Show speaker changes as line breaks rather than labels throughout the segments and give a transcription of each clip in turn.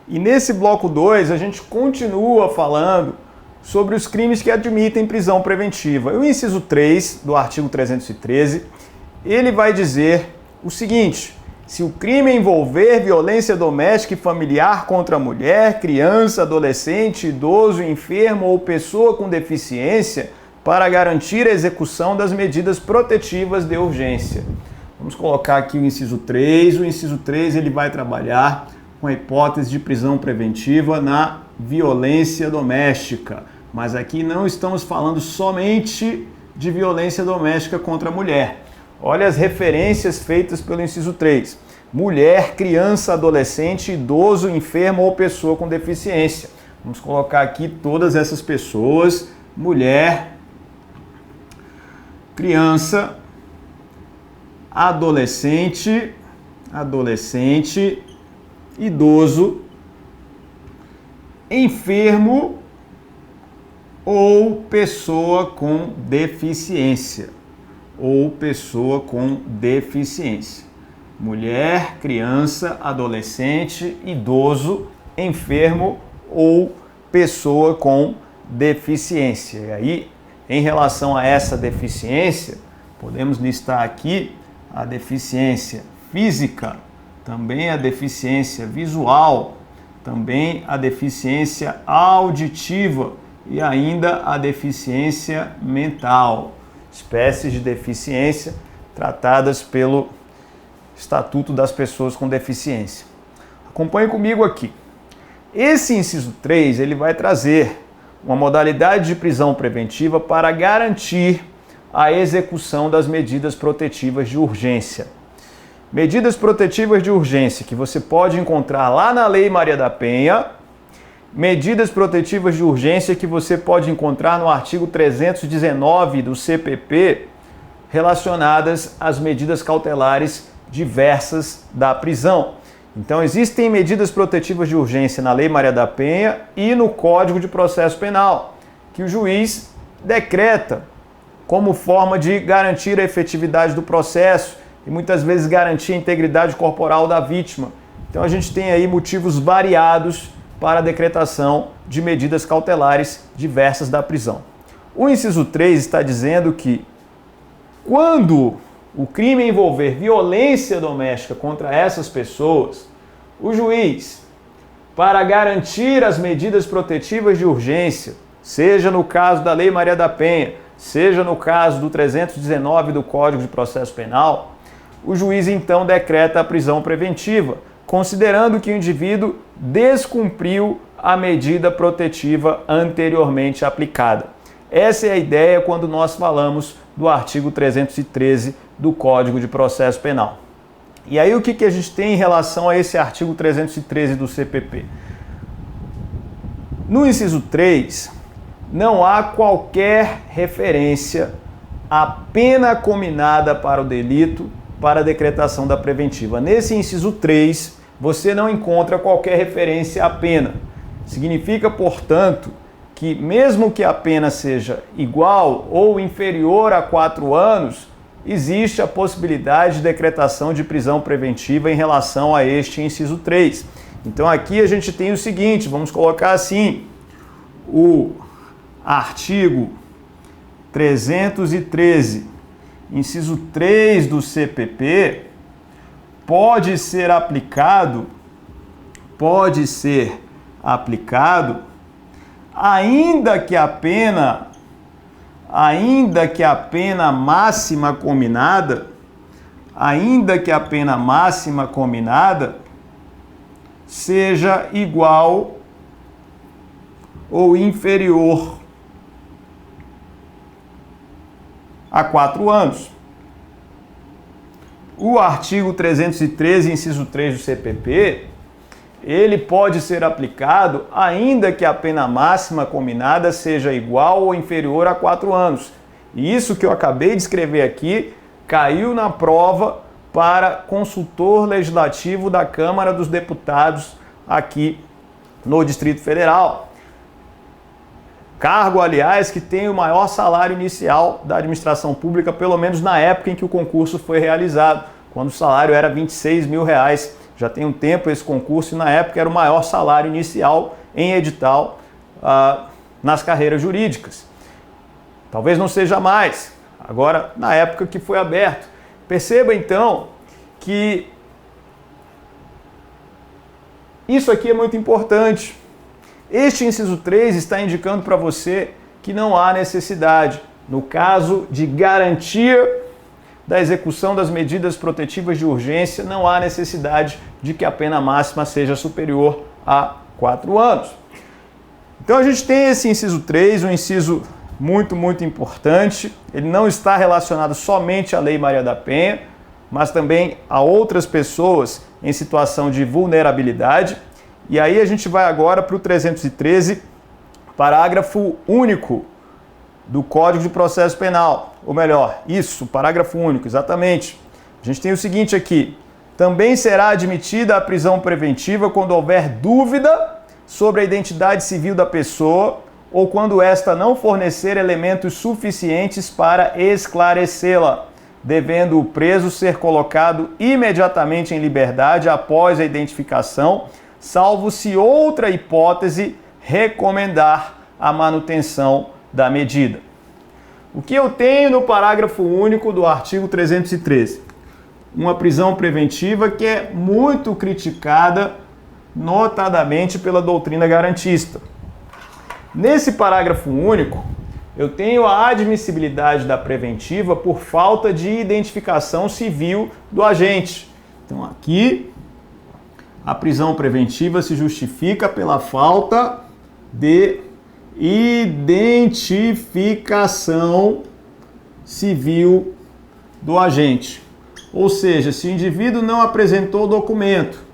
E nesse bloco 2 a gente continua falando sobre os crimes que admitem prisão preventiva. E o inciso 3 do artigo 313, ele vai dizer o seguinte: se o crime envolver violência doméstica e familiar contra mulher, criança, adolescente, idoso, enfermo ou pessoa com deficiência, para garantir a execução das medidas protetivas de urgência. Vamos colocar aqui o inciso 3. O inciso 3 ele vai trabalhar com a hipótese de prisão preventiva na violência doméstica. Mas aqui não estamos falando somente de violência doméstica contra a mulher. Olha as referências feitas pelo inciso 3. Mulher, criança, adolescente, idoso, enfermo ou pessoa com deficiência. Vamos colocar aqui todas essas pessoas: mulher, criança, adolescente, idoso, enfermo ou pessoa com deficiência. Mulher, criança, adolescente, idoso, enfermo ou pessoa com deficiência. E aí, em relação a essa deficiência, podemos listar aqui a deficiência física, também a deficiência visual, também a deficiência auditiva e ainda a deficiência mental. Espécies de deficiência tratadas pelo Estatuto das Pessoas com Deficiência. Acompanhe comigo aqui. Esse inciso 3 ele vai trazer uma modalidade de prisão preventiva para garantir a execução das medidas protetivas de urgência. Medidas protetivas de urgência que você pode encontrar lá na Lei Maria da Penha, medidas protetivas de urgência que você pode encontrar no artigo 319 do CPP, relacionadas às medidas cautelares diversas da prisão. Então, existem medidas protetivas de urgência na Lei Maria da Penha e no Código de Processo Penal, que o juiz decreta como forma de garantir a efetividade do processo e muitas vezes garantir a integridade corporal da vítima. Então, a gente tem aí motivos variados para a decretação de medidas cautelares diversas da prisão. O inciso 3 está dizendo que quando o crime envolver violência doméstica contra essas pessoas, o juiz, para garantir as medidas protetivas de urgência, seja no caso da Lei Maria da Penha, seja no caso do 319 do Código de Processo Penal, o juiz então decreta a prisão preventiva, considerando que o indivíduo descumpriu a medida protetiva anteriormente aplicada. Essa é a ideia quando nós falamos do artigo 313 do Código de Processo Penal. E aí o que a gente tem em relação a esse artigo 313 do CPP? No inciso 3, não há qualquer referência à pena cominada para o delito para a decretação da preventiva. Nesse inciso 3, você não encontra qualquer referência à pena. Significa, portanto, que mesmo que a pena seja igual ou inferior a 4 anos, existe a possibilidade de decretação de prisão preventiva em relação a este inciso 3. Então aqui a gente tem o seguinte, vamos colocar assim: o artigo 313, inciso 3 do CPP, pode ser aplicado ainda que a pena máxima combinada seja igual ou inferior a 4 anos. O artigo 313, inciso 3 do CPP, ele pode ser aplicado ainda que a pena máxima combinada seja igual ou inferior a 4 anos. E isso que eu acabei de escrever aqui caiu na prova para consultor legislativo da Câmara dos Deputados aqui no Distrito Federal. Cargo, aliás, que tem o maior salário inicial da administração pública, pelo menos na época em que o concurso foi realizado, quando o salário era R$ 26 mil já tem um tempo esse concurso e na época era o maior salário inicial em edital nas carreiras jurídicas. Talvez não seja mais, agora na época que foi aberto. Perceba então que isso aqui é muito importante. Este inciso 3 está indicando para você que não há necessidade, no caso de garantia da execução das medidas protetivas de urgência, não há necessidade de que a pena máxima seja superior a 4 anos. Então a gente tem esse inciso 3, um inciso muito importante. Ele não está relacionado somente à Lei Maria da Penha, mas também a outras pessoas em situação de vulnerabilidade. E aí a gente vai agora para o 313, parágrafo único do Código de Processo Penal. Ou melhor, isso, parágrafo único, exatamente. A gente tem o seguinte aqui: também será admitida a prisão preventiva quando houver dúvida sobre a identidade civil da pessoa ou quando esta não fornecer elementos suficientes para esclarecê-la, devendo o preso ser colocado imediatamente em liberdade após a identificação, salvo se outra hipótese recomendar a manutenção da medida. O que eu tenho no parágrafo único do artigo 313? Uma prisão preventiva que é muito criticada, notadamente pela doutrina garantista. Nesse parágrafo único, eu tenho a admissibilidade da preventiva por falta de identificação civil do agente. Então aqui, a prisão preventiva se justifica pela falta de identificação civil do agente. Ou seja, se o indivíduo não apresentou o documento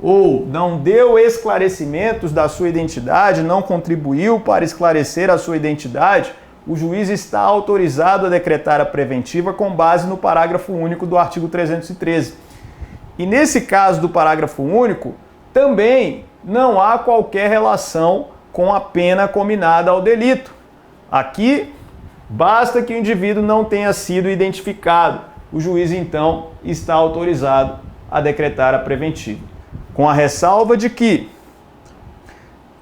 ou não deu esclarecimentos da sua identidade, não contribuiu para esclarecer a sua identidade, o juiz está autorizado a decretar a preventiva com base no parágrafo único do artigo 313. E nesse caso do parágrafo único, também não há qualquer relação com a pena cominada ao delito. Aqui, basta que o indivíduo não tenha sido identificado. O juiz, então, está autorizado a decretar a preventiva. Com a ressalva de que,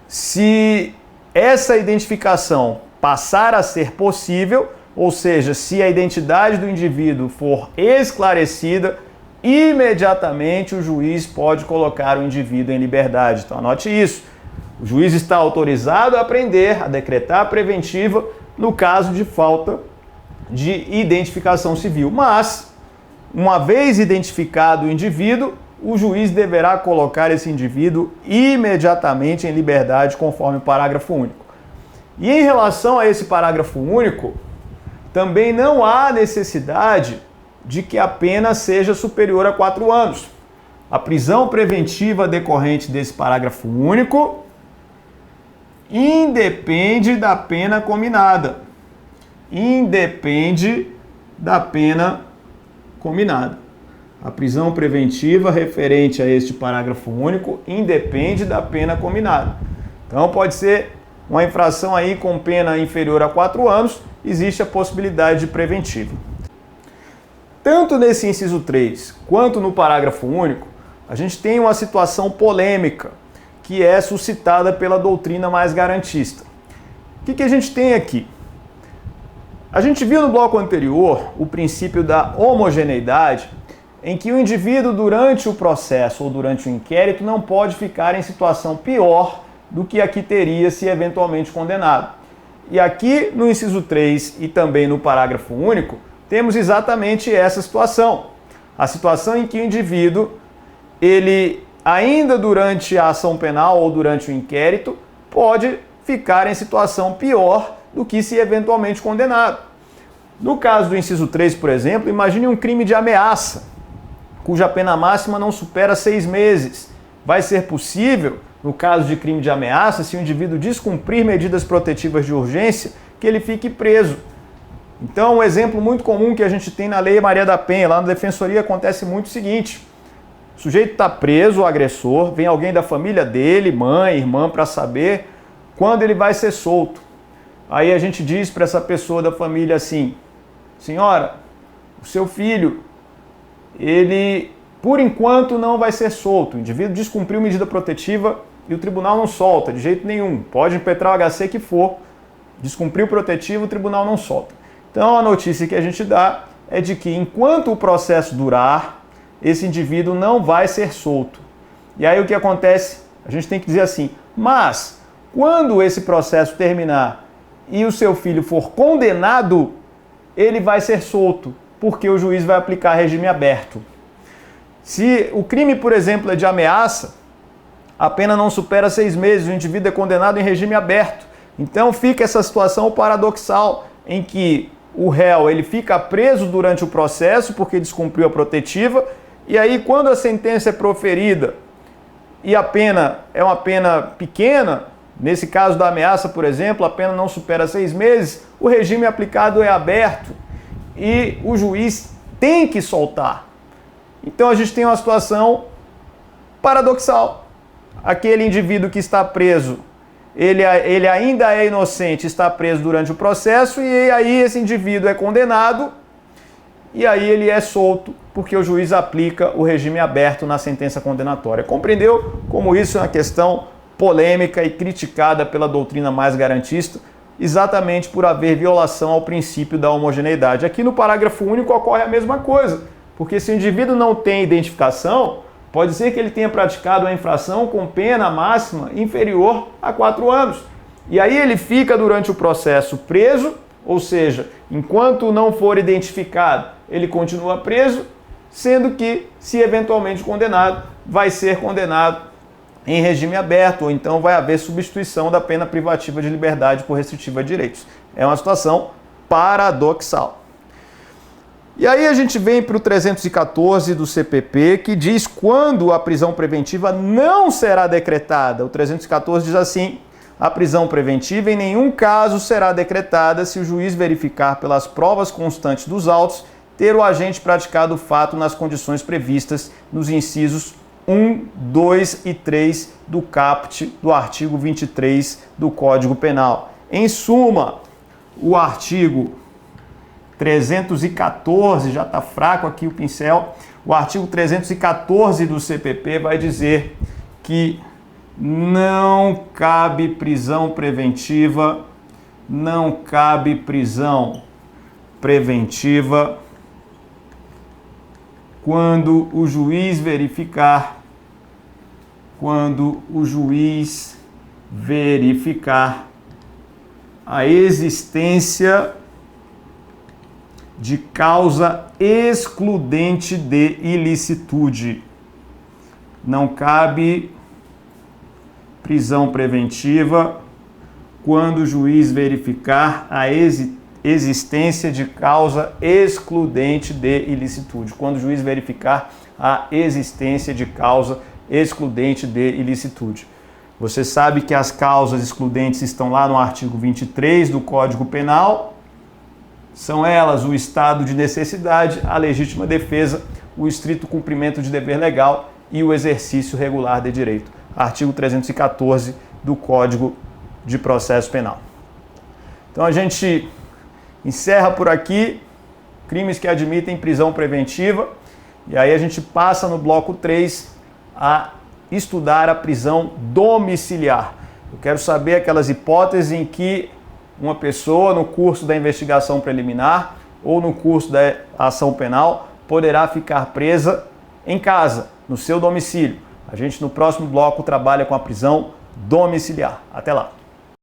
se essa identificação passar a ser possível, ou seja, se a identidade do indivíduo for esclarecida, imediatamente o juiz pode colocar o indivíduo em liberdade. Então anote isso. O juiz está autorizado a prender, a decretar a preventiva no caso de falta de identificação civil. Mas, uma vez identificado o indivíduo, o juiz deverá colocar esse indivíduo imediatamente em liberdade, conforme o parágrafo único. E em relação a esse parágrafo único, também não há necessidade de que a pena seja superior a 4 anos. A prisão preventiva decorrente desse parágrafo único independe da pena cominada. Independe da pena cominada. A prisão preventiva referente a este parágrafo único independe da pena cominada. Então pode ser uma infração aí com pena inferior a 4 anos, existe a possibilidade de preventiva. Tanto nesse inciso 3 quanto no parágrafo único, a gente tem uma situação polêmica que é suscitada pela doutrina mais garantista. O que a gente tem aqui? A gente viu no bloco anterior o princípio da homogeneidade, em que o indivíduo durante o processo ou durante o inquérito não pode ficar em situação pior do que aqui teria se eventualmente condenado. E aqui no inciso 3 e também no parágrafo único, temos exatamente essa situação. A situação em que o indivíduo, ele ainda durante a ação penal ou durante o inquérito, pode ficar em situação pior do que se eventualmente condenado. No caso do inciso 3, por exemplo, imagine um crime de ameaça, cuja pena máxima não supera 6 meses. Vai ser possível, no caso de crime de ameaça, se o indivíduo descumprir medidas protetivas de urgência, que ele fique preso. Então, um exemplo muito comum que a gente tem na Lei Maria da Penha, lá na Defensoria, acontece muito o seguinte: o sujeito está preso, o agressor, vem alguém da família dele, mãe, irmã, para saber quando ele vai ser solto. Aí a gente diz para essa pessoa da família assim: senhora, o seu filho, ele por enquanto não vai ser solto. O indivíduo descumpriu medida protetiva e o tribunal não solta de jeito nenhum. Pode impetrar o HC que for, descumpriu o protetivo, o tribunal não solta. Então a notícia que a gente dá é de que enquanto o processo durar, esse indivíduo não vai ser solto. E aí o que acontece? A gente tem que dizer assim, mas quando esse processo terminar e o seu filho for condenado, ele vai ser solto, porque o juiz vai aplicar regime aberto. Se o crime, por exemplo, é de ameaça, a pena não supera 6 meses, o indivíduo é condenado em regime aberto. Então fica essa situação paradoxal em que o réu ele fica preso durante o processo porque descumpriu a protetiva, e aí quando a sentença é proferida e a pena é uma pena pequena, nesse caso da ameaça, por exemplo, a pena não supera 6 meses, o regime aplicado é aberto e o juiz tem que soltar. Então a gente tem uma situação paradoxal. Aquele indivíduo que está preso, ele ainda é inocente, está preso durante o processo, e aí esse indivíduo é condenado, e aí ele é solto, porque o juiz aplica o regime aberto na sentença condenatória. Compreendeu como isso é uma questão polêmica e criticada pela doutrina mais garantista, exatamente por haver violação ao princípio da homogeneidade. Aqui no parágrafo único ocorre a mesma coisa, porque se o indivíduo não tem identificação, pode ser que ele tenha praticado a infração com pena máxima inferior a 4 anos. E aí ele fica durante o processo preso, ou seja, enquanto não for identificado, ele continua preso, sendo que, se eventualmente condenado, vai ser condenado em regime aberto, ou então vai haver substituição da pena privativa de liberdade por restritiva de direitos. É uma situação paradoxal. E aí a gente vem para o 314 do CPP, que diz quando a prisão preventiva não será decretada. O 314 diz assim: a prisão preventiva em nenhum caso será decretada se o juiz verificar pelas provas constantes dos autos ter o agente praticado o fato nas condições previstas nos incisos 1, 2 e 3 do caput do artigo 23 do Código Penal. Em suma, o artigo 314, já está fraco aqui o pincel, o artigo 314 do CPP vai dizer que não cabe prisão preventiva, quando o juiz verificar a existência de causa excludente de ilicitude. Não cabe prisão preventiva quando o juiz verificar a existência de causa excludente de ilicitude. Quando o juiz verificar a existência de causa excludente de ilicitude. Você sabe que as causas excludentes estão lá no artigo 23 do Código Penal. São elas o estado de necessidade, a legítima defesa, o estrito cumprimento de dever legal e o exercício regular de direito. Artigo 314 do Código de Processo Penal. Então a gente encerra por aqui crimes que admitem prisão preventiva e aí a gente passa no bloco 3 a estudar a prisão domiciliar. Eu quero saber aquelas hipóteses em que uma pessoa no curso da investigação preliminar ou no curso da ação penal poderá ficar presa em casa, no seu domicílio. A gente no próximo bloco trabalha com a prisão domiciliar. Até lá!